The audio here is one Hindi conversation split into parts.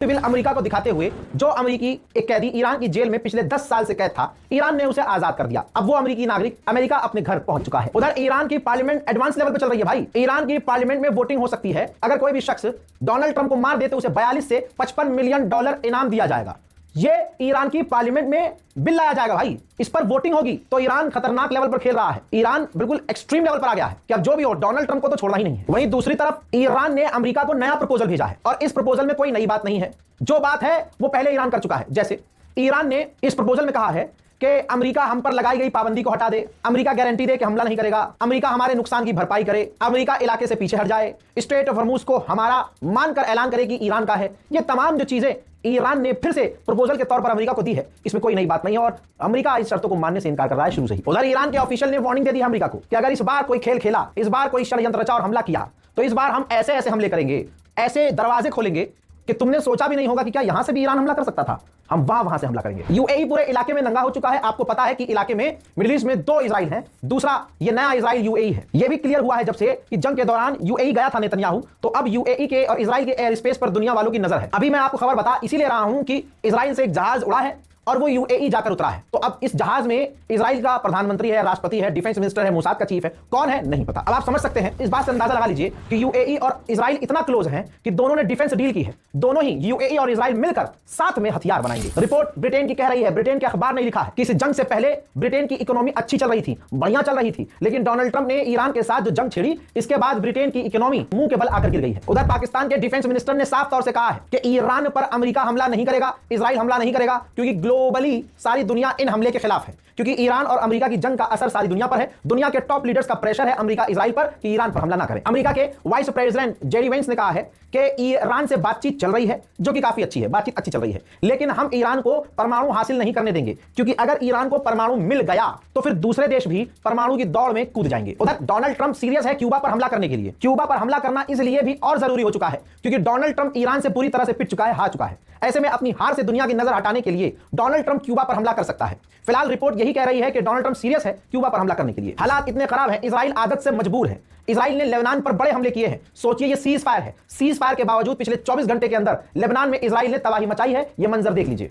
सिविल अमेरिका को दिखाते हुए जो अमेरिकी एक कैदी ईरान की जेल में पिछले 10 साल से कैद था, ईरान ने उसे आजाद कर दिया। अब वो अमेरिकी नागरिक अमेरिका अपने घर पहुंच चुका है। उधर ईरान की पार्लियामेंट एडवांस लेवल पर चल रही है भाई। ईरान की पार्लियामेंट में वोटिंग हो सकती है। अगर कोई भी शख्स डोनाल्ड ट्रंप को मार दे तो उसे 42 से 55 मिलियन डॉलर इनाम दिया जाएगा। ये ईरान की पार्लियामेंट में बिल लाया जाएगा भाई। इस पर वोटिंग होगी तो ईरान खतरनाक लेवल पर खेल रहा है। ईरान बिल्कुल एक्सट्रीम लेवल पर आ गया है कि अब जो भी हो डोनाल्ड ट्रंप को तो छोड़ना ही नहीं है। वहीं दूसरी तरफ ईरान ने अमेरिका को नया प्रपोजल भेजा है और इस प्रपोजल में कोई नई बात नहीं है। जो बात है वो पहले ईरान कर चुका है। जैसे ईरान ने इस प्रपोजल में कहा है कि अमेरिका हम पर लगाई गई पाबंदी को हटा दे, अमेरिका गारंटी दे कि हमला नहीं करेगा, अमेरिका हमारे नुकसान की भरपाई करे, अमेरिका इलाके से पीछे हट जाए, स्ट्रेट ऑफ हॉर्मुज को हमारा मानकर ऐलान करे कि ईरान का है। ये तमाम जो चीजें ईरान ने फिर से प्रपोजल के तौर पर अमेरिका को दी है, इसमें कोई नई बात नहीं है और अमेरिका इस शर्तों को मानने से इनकार कर रहा है शुरू से ही। उधर ईरान के ऑफिशियल ने वार्निंग दे दी अमेरिका को कि अगर इस बार कोई खेल खेला, इस बार कोई षड्यंत्र रचा और हमला किया तो इस बार हम ऐसे ऐसे हमले करेंगे, ऐसे दरवाजे खोलेंगे कि तुमने सोचा भी नहीं होगा कि क्या यहां से भी ईरान हमला कर सकता था। हम वहां से हमला करेंगे। यूएई पूरे इलाके में नंगा हो चुका है। आपको पता है कि इलाके में मिडिल ईस्ट में 2 इजराइल हैं, दूसरा ये नया इजराइल यूएई है। ये भी क्लियर हुआ है जब से कि जंग के दौरान यूएई गया था नेतन्याहू, तो अब यूएई के और इजराइल के एयर स्पेस पर दुनिया वालों की नजर है। अभी मैं आपको खबर बता इसीलिए रहा हूं कि इजराइल से एक जहाज उड़ा है और वो यूएई जाकर उतरा है। तो अब इस जहाज में इजराइल का प्रधानमंत्री है, राष्ट्रपति है, डिफेंस मिनिस्टर है, मोसाद का चीफ है, कौन है नहीं पता। अब आप समझ सकते हैं, इस बात से अंदाजा लगा लीजिए कि यूएई और इजराइल इतना क्लोज हैं कि दोनों ने डिफेंस डील की है। दोनों ही यूएई और इजराइल मिलकर साथ में हथियार बनाएंगे। रिपोर्ट ब्रिटेन की कह रही है, ब्रिटेन के अखबार ने लिखा है कि इस जंग से पहले ब्रिटेन की इकोनॉमी अच्छी चल रही थी, बढ़िया चल रही थी, लेकिन डोनाल्ड ट्रंप ने ईरान के साथ जो जंग छेड़ी, इसके बाद ब्रिटेन की इकोनॉमी मुंह के बल आकर गिर गई है। उधर पाकिस्तान के डिफेंस मिनिस्टर ने साफ तौर से कहा है कि ईरान पर अमेरिका हमला नहीं करेगा, इजराइल हमला नहीं करेगा, क्योंकि ग्लोबली सारी दुनिया इन हमले के खिलाफ है। क्योंकि ईरान और अमेरिका की जंग का असर सारी दुनिया पर है। दुनिया के टॉप लीडर्स का प्रेशर है अमेरिका इजराइल पर कि ईरान पर हमला ना करें। अमेरिका के वाइस प्रेसिडेंट जेडी वेंस ने कहा है कि ईरान से बातचीत चल रही है, जो कि काफी अच्छी है, बातचीत अच्छी चल रही है, लेकिन हम ईरान को परमाणु हासिल नहीं करने देंगे, क्योंकि अगर ईरान को परमाणु मिल गया तो फिर दूसरे देश भी परमाणु की दौड़ में कूद जाएंगे। उधर डोनाल्ड ट्रंप सीरियस है क्यूबा पर हमला करने के लिए। क्यूबा पर हमला करना इसलिए भी और जरूरी हो चुका है क्योंकि डोनाल्ड ट्रंप ईरान से पूरी तरह से पिट चुका है, हार चुका है। ऐसे में अपनी हार से दुनिया की नजर हटाने के लिए डोनाल्ड ट्रंप क्यूबा पर हमला कर सकता है। फिलहाल रिपोर्ट यही कह रही है कि डोनाल्ड ट्रंप सीरियस है क्यूबा पर हमला करने के लिए। हालात इतने खराब हैं, इजराइल आदत से मजबूर है। इजराइल ने लेबनान पर बड़े हमले किए हैं। सोचिए ये सीज फायर है। सीज फायर के बावजूद पिछले 24 घंटे के अंदर लेबनान में इजराइल ने तबाही मचाई है। ये मंजर देख लीजिए।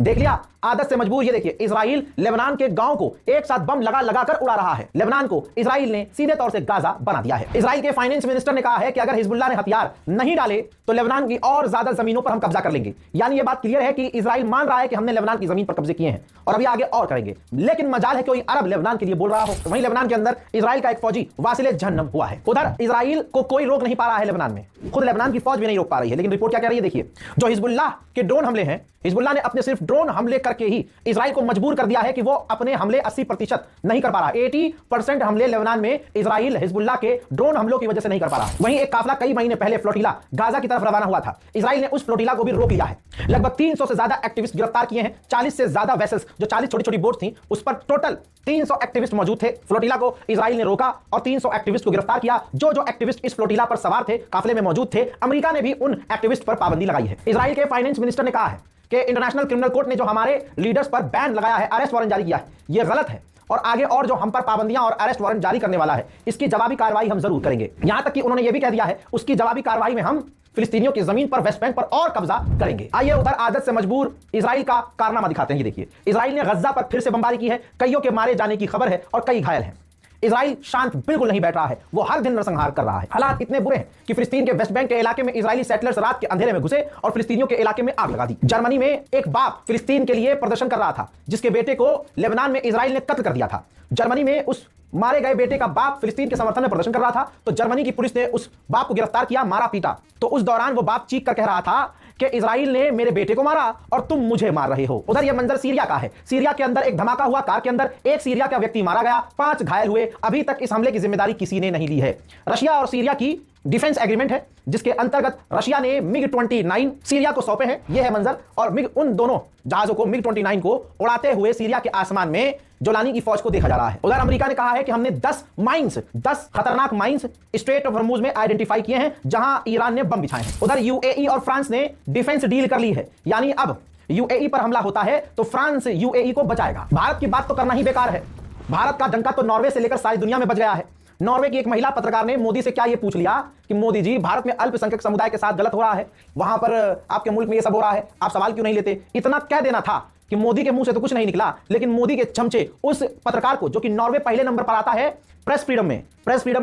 देख लिया, आदत से मजबूर। ये देखिए इजराइल लेबनान के गांव को एक साथ बम लगा लगाकर उड़ा रहा है। लेबनान को इजराइल ने सीधे तौर से गाजा बना दिया है। इजराइल के फाइनेंस मिनिस्टर ने कहा है कि अगर हिजबुल्लाह ने हथियार नहीं डाले तो लेबनान की और ज्यादा जमीनों पर हम कब्जा कर लेंगे। यानी ये बात क्लियर है कि इजराइल मान रहा है कि हमने लेबनान की जमीन पर कब्जे किए हैं और अभी आगे और करेंगे। लेकिन मजाल है कोई अरब लेबनान के लिए बोल रहा हो। वहीं लेबनान के अंदर इजराइल का एक फौजी वासिले जहन्नम हुआ है। उधर इजराइल को कोई रोक नहीं पा रहा है लेबनान में, खुद लेबनान की फौज भी नहीं रोक पा रही है। लेकिन रिपोर्ट क्या कह रही है देखिए, जो हिजबुल्लाह के ड्रोन हमले हैं, हिजबुल्लाह ने अपने सिर्फ ड्रोन हमले करके ही इजराइल को मजबूर कर दिया है कि वो अपने हमले 80% नहीं कर पा रहा। 80% हमले लेबनान में इजराइल हिजबुल्लाह के ड्रोन हमलों की वजह से नहीं कर पा रहा। वहीं एक काफिला कई महीने पहले फ्लोटिला गाजा की तरफ रवाना हुआ था। इजराइल ने उस फ्लोटिला को भी रोक लिया है। लगभग 300 से ज्यादा एक्टिविस्ट गिरफ्तार किए हैं। 40 से ज्यादा वेसल्स, जो 40 छोटी छोटी बोट्स थी, उस पर टोटल 300 एक्टिविस्ट मौजूद थे। फ्लोटिला को इजराइल ने रोका और 300 एक्टिविस्ट को गिरफ्तार किया। जो एक्टिविस्ट इस फ्लोटिला पर सवार थे, काफिले में मौजूद थे, अमेरिका ने भी उन एक्टिविस्ट पर पाबंदी लगाई है। इजराइल के फाइनेंस मिनिस्टर ने कहा है कि इंटरनेशनल क्रिमिनल कोर्ट ने जो हमारे लीडर्स पर बैन लगाया है, अरेस्ट वारंट जारी किया है, यह गलत है और आगे और जो हम पर पाबंदियां और अरेस्ट वारंट जारी करने वाला है, इसकी जवाबी कार्रवाई हम जरूर करेंगे। यहां तक कि उन्होंने यह भी कह दिया है उसकी जवाबी कार्रवाई में हम फिलिस्तीनियों की जमीन पर, वेस्ट बैंक पर और कब्जा करेंगे। आइए उधर आदत से मजबूर इजराइल का कारनामा दिखाते हैं। ये देखिए, इजराइल ने गज्जा पर फिर से बमबारी की है। कईयों के मारे जाने की खबर है और कई घायल हैं। इजराइल शांत बिल्कुल नहीं बैठ रहा है, वो हर दिन नरसंहार कर रहा है। हालात इतने बुरे हैं कि फिलिस्तीन के वेस्ट बैंक के इलाके में इजरायली सेटलर्स रात के अंधेरे में घुसे और फिलिस्तीनियों के इलाके में आग लगा दी। जर्मनी में एक बाप फिलिस्तीन के लिए प्रदर्शन कर रहा था, जिसके बेटे को लेबनान में इजराइल ने कत्ल कर दिया था। जर्मनी में उस मारे गए बेटे का बाप फिलिस्तीन के समर्थन में प्रदर्शन कर रहा था, तो जर्मनी की पुलिस ने उस बाप को गिरफ्तार किया, मारा पीटा। तो उस दौरान वो बाप चीख कर कह रहा था कि इजराइल ने मेरे बेटे को मारा और तुम मुझे मार रहे हो। उधर यह मंजर सीरिया का है। सीरिया के अंदर एक धमाका हुआ, कार के अंदर एक सीरिया का व्यक्ति मारा गया, 5 घायल हुए। अभी तक इस हमले की जिम्मेदारी किसी ने नहीं ली है। रशिया और सीरिया की डिफेंस एग्रीमेंट है जिसके अंतर्गत रशिया ने MiG-29 सीरिया को सौंपे हैं। यह है मंजर, और मिग उन दोनों जहाजों को MiG-29 को उड़ाते हुए सीरिया के आसमान में जोलानी की फौज को देखा जा रहा है। उधर अमेरिका ने कहा है कि हमने 10 खतरनाक माइंस स्ट्रेट ऑफ हॉर्मुज में आइडेंटिफाई किए हैं जहां ईरान ने बम बिछाए हैं। उधर यूएई और फ्रांस ने डिफेंस डील कर ली है, यानी अब यूएई पर हमला होता है तो फ्रांस यूएई को बचाएगा। भारत की बात तो करना ही बेकार है। भारत का डंका तो नॉर्वे से लेकर सारी दुनिया में बज गया है। नॉर्वे की एक महिला पत्रकार ने मोदी से क्या यह पूछ लिया कि मोदी जी, भारत में अल्पसंख्यक समुदाय के साथ गलत हो रहा है, वहां पर आपके मुल्क में यह सब हो रहा है, आप सवाल क्यों नहीं लेते? इतना कह देना था कि मोदी के मुंह से तो कुछ नहीं निकला, लेकिन मोदी के चमचे उस पत्रकार को, जो कि नॉर्वे पहले नंबर पर आता है प्रेस फ्रीडम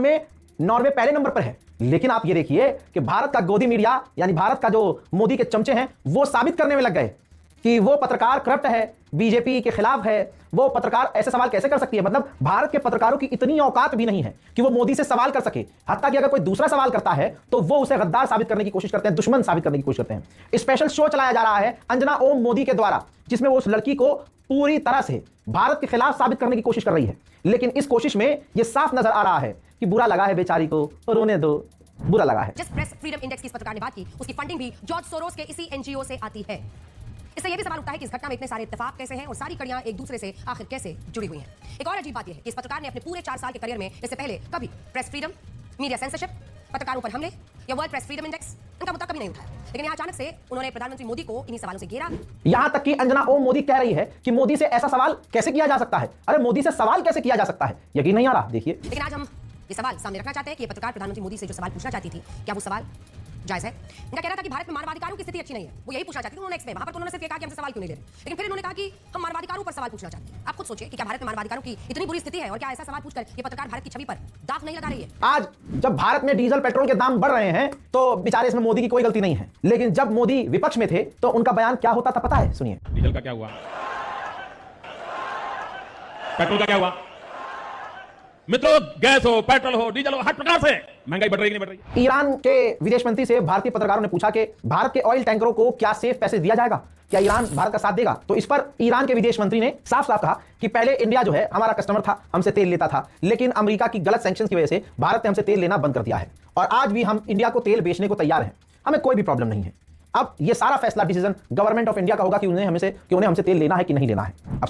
में नॉर्वे पहले नंबर पर है। लेकिन आप ये देखिए कि भारत का गोदी मीडिया, यानी भारत का जो मोदी के चमचे हैं, वो साबित करने में लग गए कि वो पत्रकार करप्ट है, बीजेपी के खिलाफ है। वो पत्रकार ऐसे सवाल कैसे कर सकती है? मतलब भारत के पत्रकारों की इतनी औकात भी नहीं है कि वो मोदी से सवाल कर सके। हत्ता कि अगर कोई दूसरा सवाल करता है तो वो उसे गद्दार साबित करने की कोशिश करते हैं, दुश्मन साबित करने की कोशिश करते हैं। स्पेशल शो चलाया जा रहा है अंजना ओम मोदी के द्वारा, जिसमें वो उस लड़की को पूरी तरह से भारत के खिलाफ साबित करने की कोशिश कर रही है। लेकिन इस कोशिश में यह साफ नजर आ रहा है कि बुरा लगा है बेचारी को, रोने दो, बुरा लगा है। जिस प्रेस फ्रीडम इंडेक्स की इस पत्रकार ने बात की, उसकी फंडिंग भी जॉर्ज सोरोस के इसी एनजीओ से आती है। इससे यह भी सवाल उठता है कि इस घटना में इतने सारे इत्तेफाक कैसे हैं और सारी कड़ियां एक दूसरे से आखिर कैसे जुड़ी हुई हैं। एक और अजीब बात यह है कि इस पत्रकार ने अपने पूरे 4 साल के करियर में इससे पहले कभी प्रेस फ्रीडम, मीडिया सेंसरशिप, पत्रकारों पर हमले या वर्ल्ड प्रेस फ्रीडम इंडेक्स इनका मुद्दा कभी नहीं उठाया। लेकिन यहाँ अचानक से उन्होंने प्रधानमंत्री मोदी को इन्हीं सवालों से घेरा। यहां तक कि अंजना ओम मोदी कह रही है कि मोदी से ऐसा सवाल कैसे किया जा सकता है? अरे मोदी से सवाल कैसे किया जा सकता है? यकीन नहीं आ रहा। देखिए, लेकिन आज हम ये सवाल सामने रखना चाहते हैं कि ये पत्रकार प्रधानमंत्री मोदी से जो सवाल पूछना चाहती थी, क्या वो सवाल जायज है? इनका कहना था कि भारत में मानवाधिकारों की स्थिति अच्छी नहीं है, वो यही पूछना चाहती थी। उन्होंने एक्स में वहां पर उन्होंने सिर्फ ये कहा कि हमसे सवाल क्यों नहीं ले रहे, लेकिन फिर इन्होंने कहा कि हम मानवाधिकारों पर सवाल पूछना चाहते हैं। आप खुद सोचिए कि क्या भारत में मानवाधिकारों की इतनी बुरी स्थिति है और क्या ऐसा सवाल पूछकर ये पत्रकार भारत की छवि पर दाग नहीं लगा रही है? आज जब भारत में डीजल पेट्रोल के दाम बढ़ रहे हैं तो बेचारे इसमें मोदी की कोई गलती नहीं है। लेकिन जब मोदी विपक्ष में थे तो उनका बयान क्या होता था पता है? सुनिए। डीजल का क्या हुआ, पेट्रोल का क्या हुआ? मित्रों, गैस हो, पेट्रोल हो, डीजल हो, हर प्रकार से महंगाई बढ़ रही कि नहीं बढ़ रही? ईरान के विदेश मंत्री से भारतीय पत्रकारों ने पूछा कि भारत के ऑयल टैंकरों को क्या सेफ पैसेज दिया जाएगा, क्या ईरान भारत का साथ देगा? तो इस पर ईरान के विदेश मंत्री ने साफ साफ कहा कि पहले इंडिया जो है हमारा कस्टमर था, हमसे तेल लेता था, लेकिन अमेरिका की गलत सैंक्शंस की वजह से भारत ने हमसे तेल लेना बंद कर दिया है और आज भी हम इंडिया को तेल बेचने को तैयार हैं, हमें कोई भी प्रॉब्लम नहीं है। अब ये सारा फैसला, डिसीजन गवर्नमेंट ऑफ इंडिया का होगा कि उन्हें हमसे तेल लेना है कि नहीं लेना है। अब